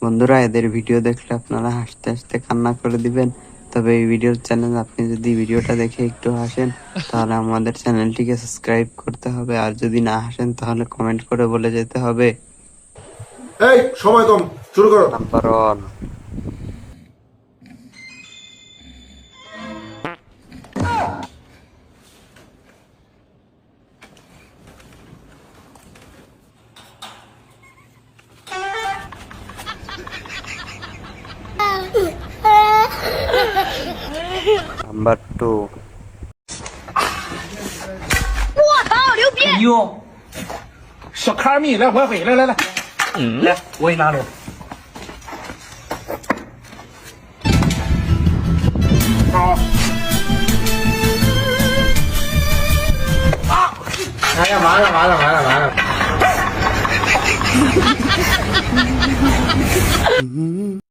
বন্ধুরা, এদের ভিডিও দেখলে আপনারা হাসতে হাসতে কান্না করে দিবেন। তবে এই ভিডিওর চ্যানেল আপনি যদি ভিডিওটা দেখে একটু হাসেন তাহলে আমাদের চ্যানেলটিকে সাবস্ক্রাইব করতে হবে, আর যদি না হাসেন তাহলে কমেন্ট করে বলে যেতে হবে। এই সময় কম, শুরু করো। নাম্বার 1। নাম্বার 2।哟，小卡米，来回回，来，来，我给你拿着。好。哎呀，完了！